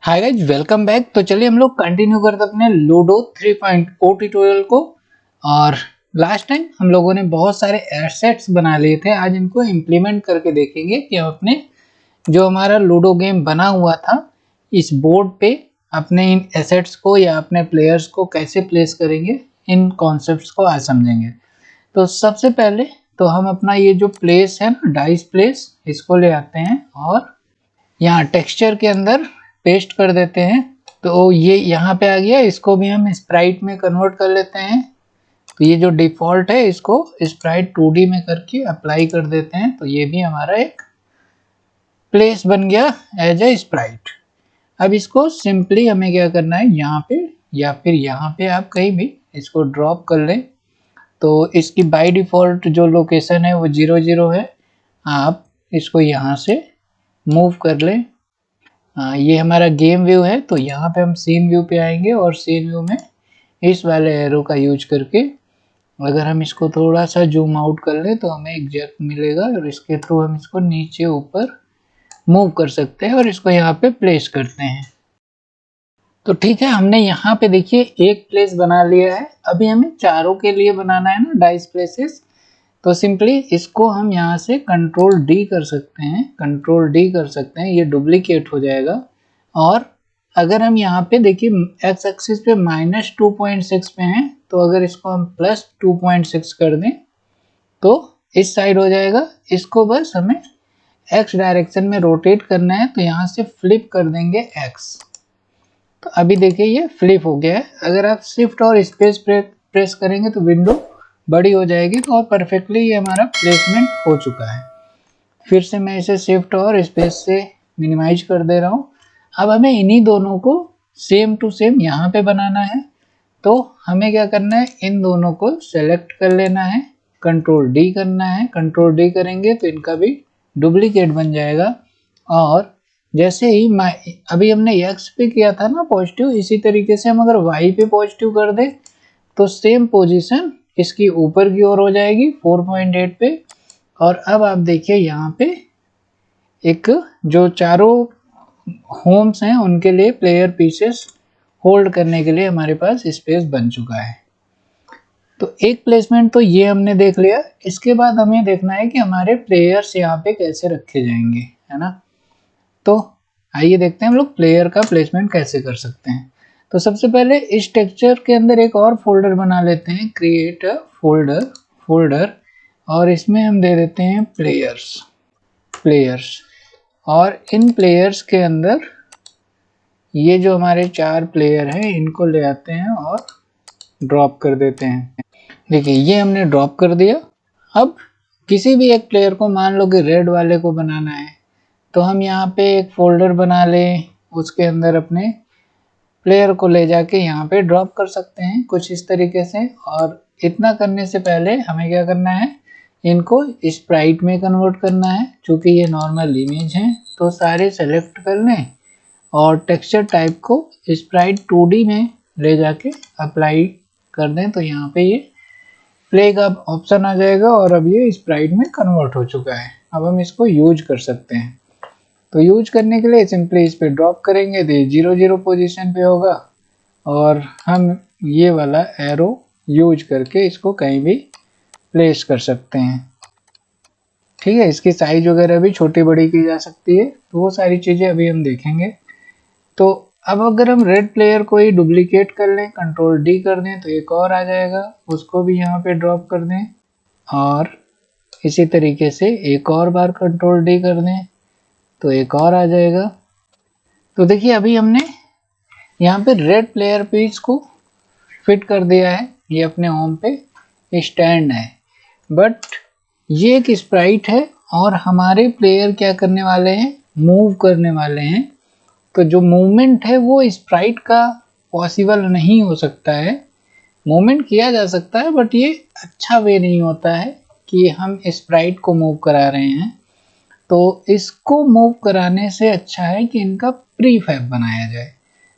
Hi guys, welcome back. तो चलिए हम लोग कंटिन्यू करते अपने लूडो 3.0 ट्यूटोरियल को। और लास्ट टाइम हम लोगों ने बहुत सारे एसेट्स बना लिए थे। आज इनको इम्प्लीमेंट करके देखेंगे कि हम अपने जो हमारा लूडो गेम बना हुआ था इस बोर्ड पे अपने इन एसेट्स को या अपने प्लेयर्स को कैसे प्लेस करेंगे, इन कॉन्सेप्ट्स को आज समझेंगे। तो सबसे पहले तो हम अपना ये जो प्लेस है ना, डाइस प्लेस, इसको ले आते हैं और यहाँ टेक्सचर के अंदर पेस्ट कर देते हैं। तो ये यहाँ पे आ गया, इसको भी हम स्प्राइट में कन्वर्ट कर लेते हैं। तो ये जो डिफ़ॉल्ट है इसको स्प्राइट 2D में करके अप्लाई कर देते हैं। तो ये भी हमारा एक प्लेस बन गया एज ए स्प्राइट। अब इसको सिंपली हमें क्या करना है, यहाँ पे या फिर यहाँ पे आप कहीं भी इसको ड्रॉप कर लें। तो इसकी बाय डिफ़ॉल्ट जो लोकेशन है वो 0 है। आप इसको यहाँ से मूव कर लें। ये हमारा गेम व्यू है, तो यहाँ पे हम सीन व्यू पे आएंगे और सीन व्यू में इस वाले एरो का यूज करके अगर हम इसको थोड़ा सा जूम आउट कर लें तो हमें एग्जैक्ट मिलेगा और इसके थ्रू हम इसको नीचे ऊपर मूव कर सकते हैं और इसको यहाँ पे प्लेस करते हैं। तो ठीक है, हमने यहाँ पे देखिए एक प्लेस बना लिया है। अभी हमें चारों के लिए बनाना है ना डाइस प्लेसेस। तो सिंपली इसको हम यहाँ से कंट्रोल डी कर सकते हैं, कंट्रोल डी कर सकते हैं, ये डुप्लीकेट हो जाएगा। और अगर हम यहाँ पे देखिए एक्स एक्सिस पे -2.6 पे हैं, तो अगर इसको हम +2.6 कर दें तो इस साइड हो जाएगा। इसको बस हमें एक्स डायरेक्शन में रोटेट करना है, तो यहाँ से फ्लिप कर देंगे एक्स। तो अभी देखिए ये फ्लिप हो गया है। अगर आप शिफ्ट और स्पेस प्रेस करेंगे तो विंडो बड़ी हो जाएगी। तो और परफेक्टली ये हमारा प्लेसमेंट हो चुका है। फिर से मैं इसे शिफ्ट और स्पेस से मिनिमाइज कर दे रहा हूँ। अब हमें इन्हीं दोनों को सेम टू सेम यहाँ पे बनाना है। तो हमें क्या करना है, इन दोनों को सेलेक्ट कर लेना है, कंट्रोल डी करना है। कंट्रोल डी करेंगे तो इनका भी डुप्लीकेट बन जाएगा। और जैसे ही अभी हमने एक्स पे किया था ना पॉजिटिव, इसी तरीके से हम अगर वाई पे पॉजिटिव कर दें तो सेम पोजीशन इसकी ऊपर की ओर हो जाएगी 4.8 पे। और अब आप देखिए यहाँ पे एक जो चारों होम्स हैं उनके लिए प्लेयर पीसेस होल्ड करने के लिए हमारे पास स्पेस बन चुका है। तो एक प्लेसमेंट तो ये हमने देख लिया। इसके बाद हमें देखना है कि हमारे प्लेयर्स यहाँ पे कैसे रखे जाएंगे, है ना। तो आइए देखते हैं हम लोग प्लेयर का प्लेसमेंट कैसे कर सकते हैं। तो सबसे पहले इस टेक्सचर के अंदर एक और फोल्डर बना लेते हैं, क्रिएट फोल्डर, और इसमें हम दे देते हैं प्लेयर्स। और इन प्लेयर्स के अंदर ये जो हमारे 4 प्लेयर हैं इनको ले आते हैं और ड्रॉप कर देते हैं। देखिए ये हमने ड्रॉप कर दिया। अब किसी भी एक प्लेयर को, मान लो कि रेड वाले को बनाना है, तो हम यहाँ पे एक फोल्डर बना लें, उसके अंदर अपने प्लेयर को ले जाके यहाँ पे ड्रॉप कर सकते हैं कुछ इस तरीके से। और इतना करने से पहले हमें क्या करना है, इनको स्प्राइट में कन्वर्ट करना है। चूँकि ये नॉर्मल इमेज है तो सारे सेलेक्ट कर लें और टेक्सचर टाइप को स्प्राइट 2D में ले जाके अप्लाई कर दें। तो यहाँ पे ये प्ले का ऑप्शन आ जाएगा और अब ये स्प्राइट में कन्वर्ट हो चुका है। अब हम इसको यूज कर सकते हैं। तो यूज करने के लिए सिंपली इस पे ड्रॉप करेंगे तो 0 पोजीशन पे होगा और हम ये वाला एरो यूज करके इसको कहीं भी प्लेस कर सकते हैं। ठीक है, इसकी साइज वगैरह भी छोटी बड़ी की जा सकती है। तो वो सारी चीज़ें अभी हम देखेंगे। तो अब अगर हम रेड प्लेयर को ही डुप्लीकेट कर लें, कंट्रोल डी कर दें, तो एक और आ जाएगा, उसको भी यहाँ पे ड्रॉप कर दें और इसी तरीके से एक और बार कंट्रोल डी कर दें तो एक और आ जाएगा। तो देखिए अभी हमने यहाँ पे रेड प्लेयर पीस को फिट कर दिया है। ये अपने होम पे स्टैंड है, बट ये एक स्प्राइट है और हमारे प्लेयर क्या करने वाले हैं, मूव करने वाले हैं। तो जो मूवमेंट है वो स्प्राइट का पॉसिबल नहीं हो सकता है। मूवमेंट किया जा सकता है बट ये अच्छा वे नहीं होता है कि हम स्प्राइट को मूव करा रहे हैं। तो इसको मूव कराने से अच्छा है कि इनका प्रीफैब बनाया जाए।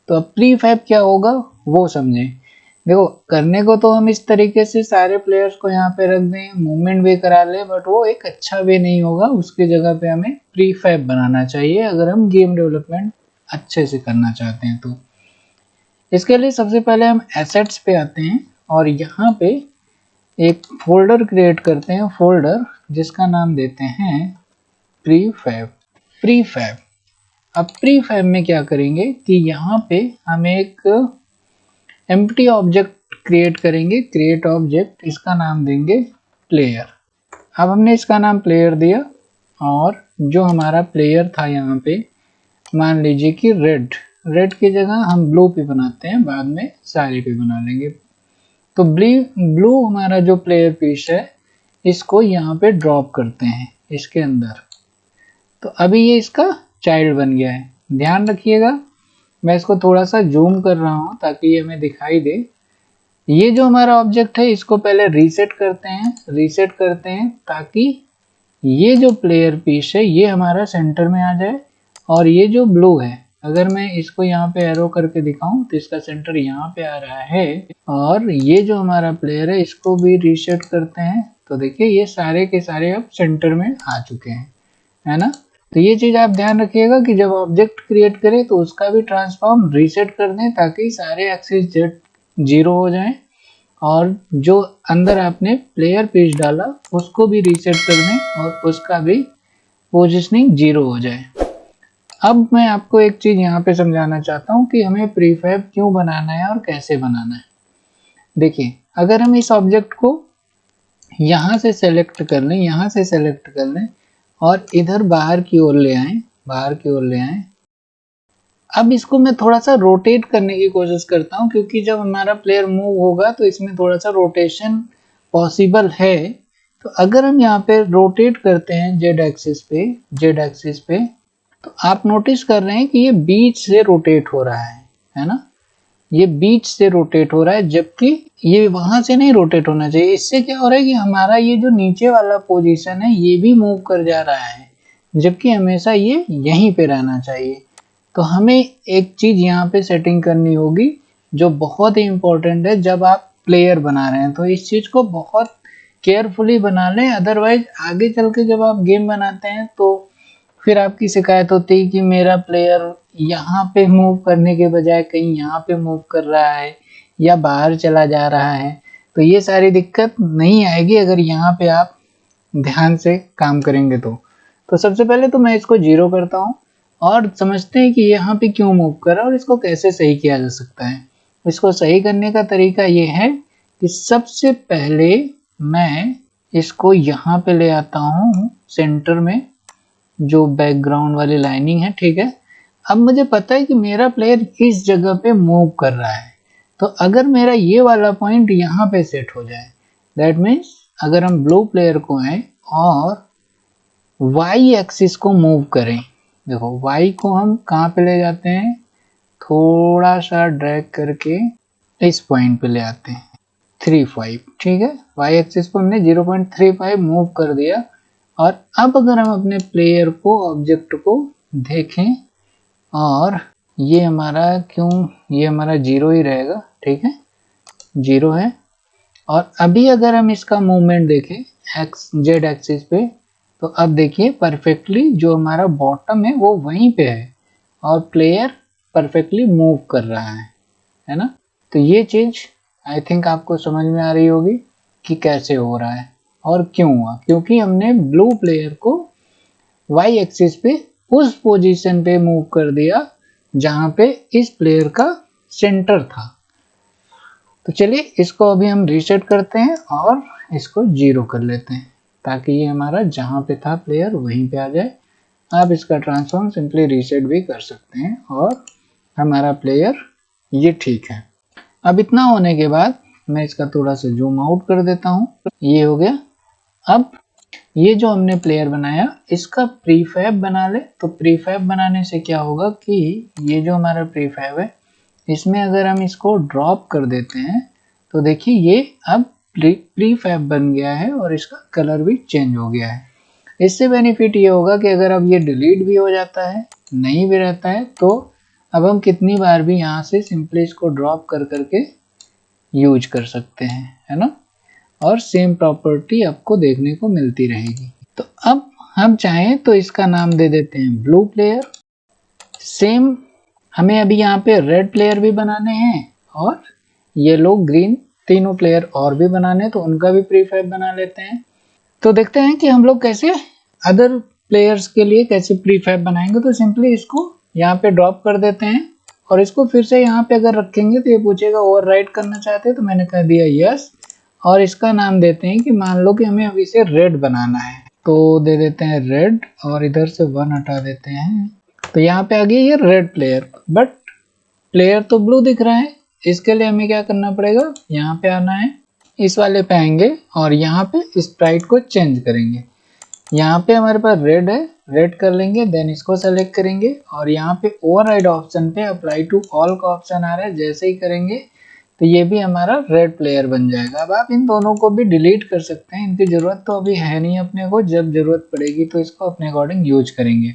तो अब प्रीफैब क्या होगा वो समझें। देखो करने को तो हम इस तरीके से सारे प्लेयर्स को यहाँ पे रख दें, मूवमेंट भी करा ले, बट वो एक अच्छा वे नहीं होगा। उसकी जगह पे हमें प्रीफैब बनाना चाहिए अगर हम गेम डेवलपमेंट अच्छे से करना चाहते हैं। तो इसके लिए सबसे पहले हम एसेट्स पे आते हैं और यहाँ पे एक फोल्डर क्रिएट करते हैं, फोल्डर जिसका नाम देते हैं प्रीफैब। अब प्रीफैब में क्या करेंगे कि यहाँ पे हम एक एम्प्टी ऑब्जेक्ट क्रिएट करेंगे, क्रिएट ऑब्जेक्ट, इसका नाम देंगे प्लेयर। अब हमने इसका नाम प्लेयर दिया और जो हमारा प्लेयर था यहाँ पे मान लीजिए कि रेड की जगह हम ब्लू पे बनाते हैं, बाद में सारे पे बना लेंगे। तो ब्लू हमारा जो प्लेयर पीस है इसको यहाँ पे ड्रॉप करते हैं इसके अंदर। तो अभी ये इसका चाइल्ड बन गया है। ध्यान रखिएगा मैं इसको थोड़ा सा जूम कर रहा हूँ ताकि ये हमें दिखाई दे। ये जो हमारा ऑब्जेक्ट है इसको पहले रीसेट करते हैं ताकि ये जो प्लेयर पीस है ये हमारा सेंटर में आ जाए। और ये जो ब्लू है अगर मैं इसको यहाँ पे एरो करके दिखाऊं तो इसका सेंटर यहाँ पे आ रहा है। और ये जो हमारा प्लेयर है इसको भी रीसेट करते हैं तो देखिए ये सारे के सारे अब सेंटर में आ चुके हैं, है ना। तो ये चीज आप ध्यान रखिएगा कि जब ऑब्जेक्ट क्रिएट करें तो उसका भी ट्रांसफॉर्म रीसेट कर दें ताकि सारे एक्सिस जेड 0 हो जाएं और जो अंदर आपने प्लेयर पेज डाला उसको भी रीसेट कर दें और उसका भी पोजीशनिंग 0 हो जाए। अब मैं आपको एक चीज यहाँ पे समझाना चाहता हूँ कि हमें प्रीफैब क्यों बनाना है और कैसे बनाना है। देखिए अगर हम इस ऑब्जेक्ट को यहाँ से सेलेक्ट कर लें और इधर बाहर की ओर ले आए, अब इसको मैं थोड़ा सा रोटेट करने की कोशिश करता हूँ क्योंकि जब हमारा प्लेयर मूव होगा तो इसमें थोड़ा सा रोटेशन पॉसिबल है। तो अगर हम यहाँ पे रोटेट करते हैं जेड एक्सिस पे तो आप नोटिस कर रहे हैं कि ये बीच से रोटेट हो रहा है ना। ये बीच से रोटेट हो रहा है जबकि ये वहां से नहीं रोटेट होना चाहिए। इससे क्या हो रहा है कि हमारा ये जो नीचे वाला पोजीशन है ये भी मूव कर जा रहा है जबकि हमेशा ये यहीं पे रहना चाहिए। तो हमें एक चीज यहाँ पे सेटिंग करनी होगी जो बहुत ही इंपॉर्टेंट है जब आप प्लेयर बना रहे हैं। तो इस चीज को बहुत केयरफुली बना लें, अदरवाइज आगे चल के जब आप गेम बनाते हैं तो फिर आपकी शिकायत होती है कि मेरा प्लेयर यहाँ पे मूव करने के बजाय कहीं यहाँ पे मूव कर रहा है या बाहर चला जा रहा है। तो ये सारी दिक्कत नहीं आएगी अगर यहाँ पे आप ध्यान से काम करेंगे। तो सबसे पहले तो मैं इसको 0 करता हूँ और समझते हैं कि यहाँ पे क्यों मूव कर रहा है और इसको कैसे सही किया जा सकता है। इसको सही करने का तरीका ये है कि सबसे पहले मैं इसको यहाँ पे ले आता हूँ सेंटर में, जो बैकग्राउंड वाली लाइनिंग है, ठीक है। अब मुझे पता है कि मेरा प्लेयर इस जगह पे मूव कर रहा है। तो अगर मेरा ये वाला पॉइंट यहाँ पे सेट हो जाए, दैट मीन्स अगर हम ब्लू प्लेयर को आए और वाई एक्सिस को मूव करें, देखो वाई को हम कहाँ पे ले जाते हैं, थोड़ा सा ड्रैग करके इस पॉइंट पे ले आते हैं 35, ठीक है। वाई एक्सिस को हमने 0.35 मूव कर दिया। और अब अगर हम अपने प्लेयर को ऑब्जेक्ट को देखें और ये हमारा ये हमारा 0 ही रहेगा, ठीक है, 0 है। और अभी अगर हम इसका मूवमेंट देखें जेड एक्सिस पे तो अब देखिए परफेक्टली जो हमारा बॉटम है वो वहीं पे है और प्लेयर परफेक्टली मूव कर रहा है ना। तो ये चीज आई थिंक आपको समझ में आ रही होगी कि कैसे हो रहा है और क्यों हुआ, क्योंकि हमने ब्लू प्लेयर को वाई एक्सिस पे उस पोजीशन पे मूव कर दिया जहां पे इस प्लेयर का सेंटर था। तो चलिए इसको अभी हम रीसेट करते हैं और इसको 0 कर लेते हैं ताकि ये हमारा जहां पे था प्लेयर वहीं पे आ जाए। आप इसका ट्रांसफॉर्म सिंपली रीसेट भी कर सकते हैं और हमारा प्लेयर ये ठीक है। अब इतना होने के बाद मैं इसका थोड़ा सा जूम आउट कर देता हूँ, ये हो गया। अब ये जो हमने प्लेयर बनाया इसका प्रीफैब बना ले। तो प्रीफैब बनाने से क्या होगा कि ये जो हमारा प्रीफैब है इसमें अगर हम इसको ड्रॉप कर देते हैं तो देखिए ये अब प्रीफैब बन गया है और इसका कलर भी चेंज हो गया है। इससे बेनिफिट ये होगा कि अगर अब ये डिलीट भी हो जाता है, नहीं भी रहता है, तो अब हम कितनी बार भी यहाँ से सिंपली इसको ड्रॉप कर करके यूज कर सकते हैं, है ना, और सेम प्रॉपर्टी आपको देखने को मिलती रहेगी। तो अब हम चाहें तो इसका नाम दे देते हैं ब्लू प्लेयर। सेम हमें अभी यहाँ पे रेड प्लेयर भी बनाने हैं और येलो ग्रीन तीनों प्लेयर और भी बनाने हैं, तो उनका भी प्रीफैब बना लेते हैं। तो देखते हैं कि हम लोग कैसे अदर प्लेयर्स के लिए कैसे प्रीफैब बनाएंगे। तो सिंपली इसको यहाँ पे ड्रॉप कर देते हैं और इसको फिर से यहाँ पे अगर रखेंगे तो ये पूछेगा ओवरराइट करना चाहते हैं, तो मैंने कह दिया यस। और इसका नाम देते हैं कि मान लो कि हमें अभी से रेड बनाना है, तो दे देते हैं रेड और इधर से 1 हटा देते हैं। तो यहाँ पे आ गया ये रेड प्लेयर, बट प्लेयर तो ब्लू दिख रहा है। इसके लिए हमें क्या करना पड़ेगा, यहाँ पे आना है, इस वाले पे आएंगे और यहाँ पे स्प्राइट को चेंज करेंगे। यहाँ पे हमारे पास रेड है, रेड कर लेंगे, देन इसको सेलेक्ट करेंगे और यहाँ पे ओवरराइड ऑप्शन पे अप्लाई टू ऑल का ऑप्शन आ रहा है, जैसे ही करेंगे तो ये भी हमारा रेड प्लेयर बन जाएगा। अब आप इन दोनों को भी डिलीट कर सकते हैं, इनकी जरूरत तो अभी है नहीं अपने को, जब जरूरत पड़ेगी तो इसको अपने अकॉर्डिंग यूज करेंगे।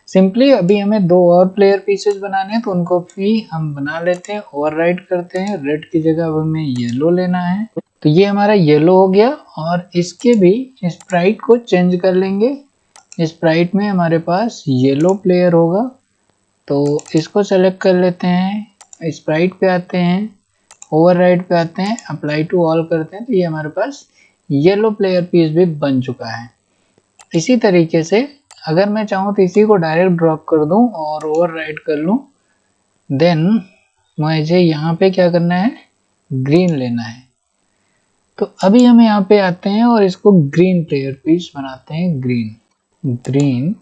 सिंपली अभी हमें 2 और प्लेयर पीसेस बनाने हैं, तो उनको भी हम बना लेते हैं, ओवरराइड करते हैं। रेड की जगह अब हमें येलो लेना है, तो ये हमारा येलो हो गया और इसके भी स्प्राइट को चेंज कर लेंगे। स्प्राइट में हमारे पास येलो प्लेयर होगा, तो इसको सेलेक्ट कर लेते हैं, स्प्राइट पे आते हैं, ओवरराइड पे आते हैं, अप्लाई टू ऑल करते हैं, तो ये हमारे पास येलो प्लेयर पीस भी बन चुका है। इसी तरीके से अगर मैं चाहूँ तो इसी को डायरेक्ट ड्रॉप कर दूं और ओवरराइड कर लूं, देन मुझे यहाँ पे क्या करना है, ग्रीन लेना है। तो अभी हम यहाँ पे आते हैं और इसको ग्रीन प्लेयर पीस बनाते हैं, ग्रीन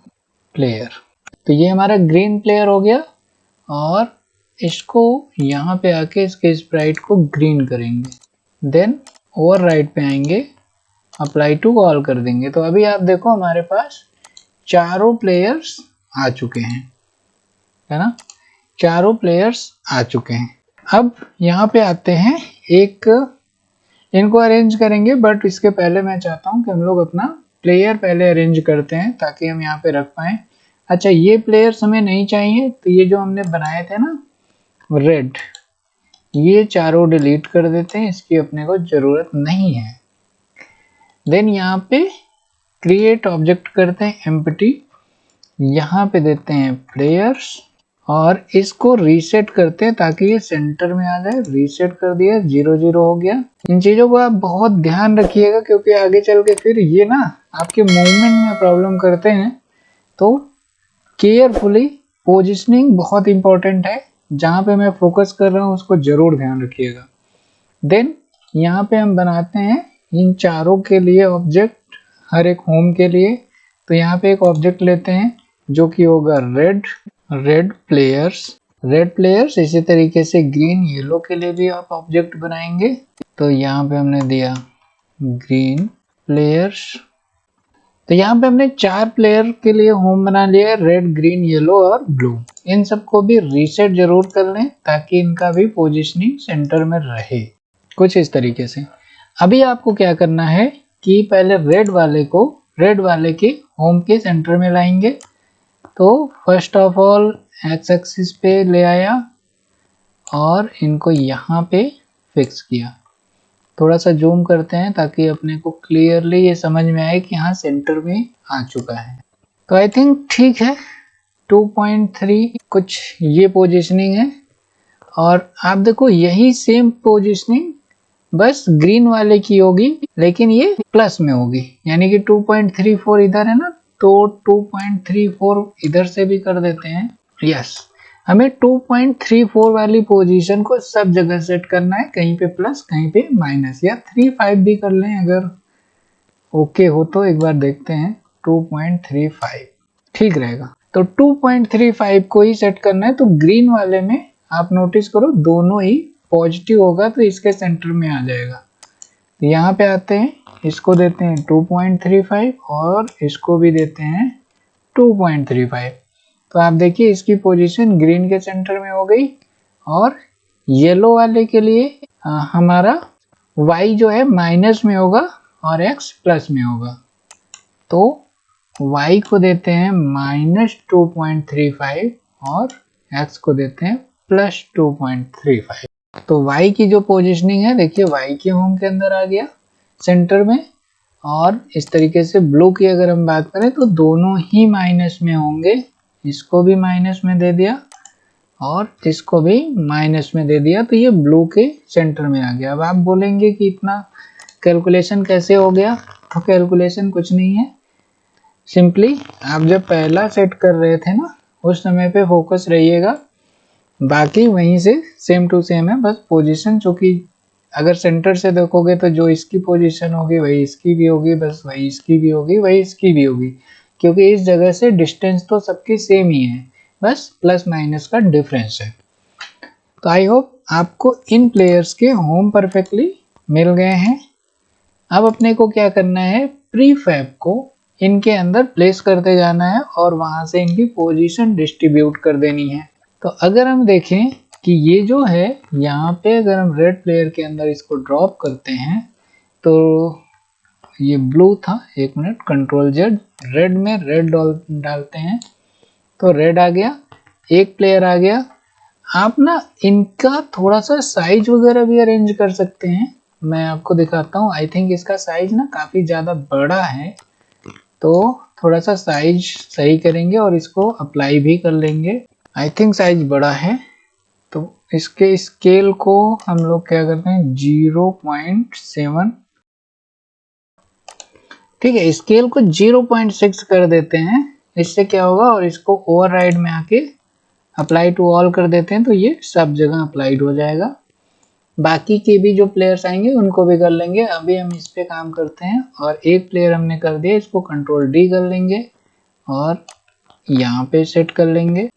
प्लेयर। तो ये हमारा ग्रीन प्लेयर हो गया और इसको यहाँ पे आके इसके स्प्राइट को ग्रीन करेंगे, देन ओवरराइड पे आएंगे, अप्लाई टू ऑल कर देंगे। तो अभी आप देखो हमारे पास चारों प्लेयर्स आ चुके हैं, है ना, चारों प्लेयर्स आ चुके हैं। अब यहाँ पे आते हैं, एक इनको अरेंज करेंगे, बट इसके पहले मैं चाहता हूँ कि हम लोग अपना प्लेयर पहले अरेंज करते हैं ताकि हम यहाँ पे रख पाए। अच्छा, ये प्लेयर्स हमें नहीं चाहिए, तो ये जो हमने बनाए थे ना रेड, ये चारों डिलीट कर देते हैं, इसकी अपने को जरूरत नहीं है। देन यहाँ पे क्रिएट ऑब्जेक्ट करते हैं एम्प्टी, यहाँ पे देते हैं प्लेयर्स और इसको रीसेट करते हैं ताकि ये सेंटर में आ जाए। रीसेट कर दिया, 0 0 हो गया। इन चीजों को आप बहुत ध्यान रखिएगा क्योंकि आगे चल के फिर ये ना आपके मूवमेंट में प्रॉब्लम करते हैं, तो केयरफुली पोजिशनिंग बहुत इंपॉर्टेंट है। जहाँ पे मैं फोकस कर रहा हूँ उसको जरूर ध्यान रखिएगा। देन यहाँ पे हम बनाते हैं इन चारों के लिए ऑब्जेक्ट, हर एक होम के लिए। तो यहाँ पे एक ऑब्जेक्ट लेते हैं जो कि होगा रेड प्लेयर्स। इसी तरीके से ग्रीन येलो के लिए भी आप ऑब्जेक्ट बनाएंगे, तो यहाँ पे हमने दिया ग्रीन प्लेयर्स। तो यहाँ पे हमने 4 प्लेयर के लिए होम बना लिया है, रेड ग्रीन येलो और ब्लू। इन सबको भी रीसेट जरूर कर लें ताकि इनका भी पोजिशनिंग सेंटर में रहे, कुछ इस तरीके से। अभी आपको क्या करना है कि पहले रेड वाले के होम के सेंटर में लाएंगे। तो first of all x axis पे ले आया और इनको यहाँ पे फिक्स किया। थोड़ा सा जूम करते हैं ताकि अपने को क्लियरली ये समझ में आए कि हाँ सेंटर में आ चुका है। तो आई थिंक ठीक है, 2.3 कुछ ये पोजीशनिंग है। और आप देखो यही सेम पोजीशनिंग बस ग्रीन वाले की होगी, लेकिन ये प्लस में होगी, यानी कि 2.34 इधर है ना, तो 2.34 इधर से भी कर देते हैं। यस, हमें 2.34 वाली पोजीशन को सब जगह सेट करना है, कहीं पे प्लस कहीं पे माइनस, या 3.5 भी कर लें अगर ओके हो तो। एक बार देखते हैं, 2.35 ठीक रहेगा। तो 2.35 को ही सेट करना है। तो ग्रीन वाले में आप नोटिस करो दोनों ही पॉजिटिव होगा, तो इसके सेंटर में आ जाएगा। तो यहाँ पे आते हैं, इसको देते हैं 2.35 और इसको भी देते हैं 2.35। तो आप देखिए इसकी पोजीशन ग्रीन के सेंटर में हो गई। और येलो वाले के लिए हमारा y जो है माइनस में होगा और x प्लस में होगा। तो y को देते हैं -2.35 और x को देते हैं +2.35। तो y की जो पोजीशनिंग है देखिए y के होम के अंदर आ गया सेंटर में, और इस तरीके से ब्लू की अगर हम बात करें तो दोनों ही माइनस में होंगे, इसको भी माइनस में दे दिया और इसको भी माइनस में दे दिया, तो ये ब्लू के सेंटर में आ गया। अब आप बोलेंगे कि इतना कैलकुलेशन कैसे हो गया, तो कैलकुलेशन कुछ नहीं है, सिंपली आप जब पहला सेट कर रहे थे ना उस समय पे फोकस रहिएगा, बाकी वहीं से सेम टू सेम है, बस पोजीशन चूंकि अगर सेंटर से देखोगे तो जो इसकी पोजीशन होगी वही इसकी भी होगी, बस वही इसकी भी होगी, वही इसकी भी होगी, क्योंकि इस जगह से डिस्टेंस तो सबकी सेम ही है, बस प्लस माइनस का डिफरेंस है। तो आई होप आपको इन प्लेयर्स के होम परफेक्टली मिल गए हैं। अब अपने को क्या करना है, प्रीफैब को इनके अंदर प्लेस करते जाना है और वहां से इनकी पोजीशन डिस्ट्रीब्यूट कर देनी है। तो अगर हम देखें कि ये जो है यहाँ पे अगर हम रेड प्लेयर के अंदर इसको ड्रॉप करते हैं तो ये ब्लू था, एक मिनट, कंट्रोल जेड, रेड में रेड डालते हैं तो रेड आ गया, एक प्लेयर आ गया। आप ना इनका थोड़ा सा साइज वगैरह भी अरेंज कर सकते हैं, मैं आपको दिखाता हूँ। आई थिंक इसका साइज ना काफी ज्यादा बड़ा है, तो थोड़ा सा साइज सही करेंगे और इसको अप्लाई भी कर लेंगे। आई थिंक साइज बड़ा है, तो इसके स्केल को हम लोग क्या करते हैं 0.7, ठीक है, स्केल को 0.6 कर देते हैं, इससे क्या होगा, और इसको ओवरराइड में आके अप्लाई टू ऑल कर देते हैं तो ये सब जगह अप्लाइड हो जाएगा। बाकी के भी जो प्लेयर्स आएंगे उनको भी कर लेंगे। अभी हम इस पे काम करते हैं और एक प्लेयर हमने कर दिया, इसको कंट्रोल डी कर लेंगे और यहाँ पे सेट कर लेंगे,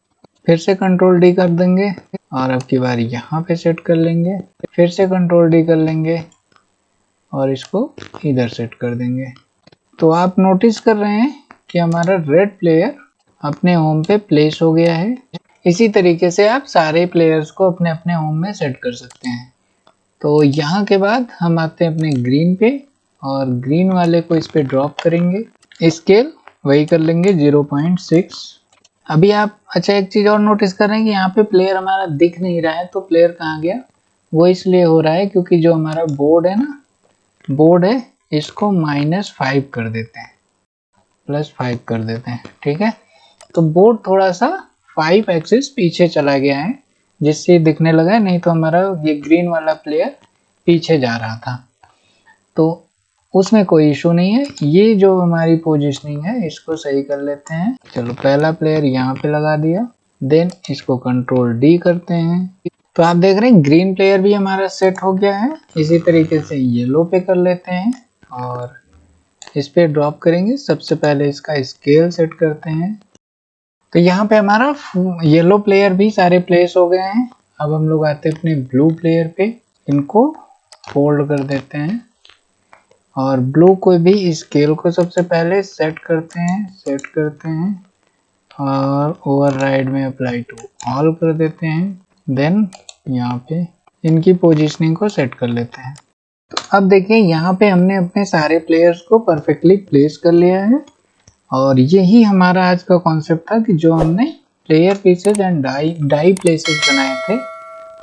फिर से कंट्रोल डी कर देंगे और अब की बार यहाँ पे सेट कर लेंगे, फिर से कंट्रोल डी कर लेंगे और इसको इधर सेट कर देंगे। तो आप नोटिस कर रहे हैं कि हमारा रेड प्लेयर अपने होम पे प्लेस हो गया है। इसी तरीके से आप सारे प्लेयर्स को अपने अपने होम में सेट कर सकते हैं। तो यहाँ के बाद हम आते हैं अपने ग्रीन पे और ग्रीन वाले को इस पे ड्रॉप करेंगे, स्केल वही कर लेंगे 0.6। अभी आप अच्छा एक चीज और नोटिस कर रहे हैं कि यहाँ पे प्लेयर हमारा दिख नहीं रहा है, तो प्लेयर कहाँ गया, वो इसलिए हो रहा है क्योंकि जो हमारा बोर्ड है ना, बोर्ड है, इसको -5 कर देते हैं, +5 कर देते हैं, ठीक है। तो बोर्ड थोड़ा सा 5 एक्सिस पीछे चला गया है, जिससे दिखने लगा है, नहीं तो हमारा ये ग्रीन वाला प्लेयर पीछे जा रहा था, तो उसमें कोई इशू नहीं है। ये जो हमारी पोजीशनिंग है इसको सही कर लेते हैं। चलो पहला प्लेयर यहाँ पे लगा दिया, देन इसको कंट्रोल डी करते हैं, तो आप देख रहे हैं ग्रीन प्लेयर भी हमारा सेट हो गया है। इसी तरीके से येलो पे कर लेते हैं और इस पे ड्रॉप करेंगे। सबसे पहले इसका स्केल सेट करते हैं, तो यहाँ पे हमारा येलो प्लेयर भी सारे प्लेस हो गए हैं। अब हम लोग आते हैं अपने ब्लू प्लेयर पे, इनको फोल्ड कर देते हैं और ब्लू को भी स्केल को सबसे पहले सेट करते हैं और ओवरराइड में अप्लाई टू ऑल कर देते हैं, देन यहाँ पे इनकी पोजीशनिंग को सेट कर लेते हैं। तो अब देखिए यहाँ पे हमने अपने सारे प्लेयर्स को परफेक्टली प्लेस कर लिया है और यही हमारा आज का कॉन्सेप्ट था कि जो हमने player pieces and die places बनाए थे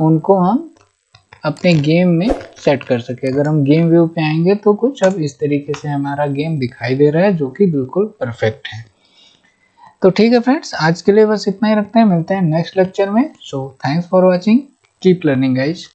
उनको हम अपने गेम में सेट कर सके। अगर हम गेम व्यू पे आएंगे तो कुछ अब इस तरीके से हमारा गेम दिखाई दे रहा है, जो कि बिल्कुल परफेक्ट है। तो ठीक है फ्रेंड्स, आज के लिए बस इतना ही रखते हैं, मिलते हैं नेक्स्ट लेक्चर में। So thanks for watching, keep learning guys.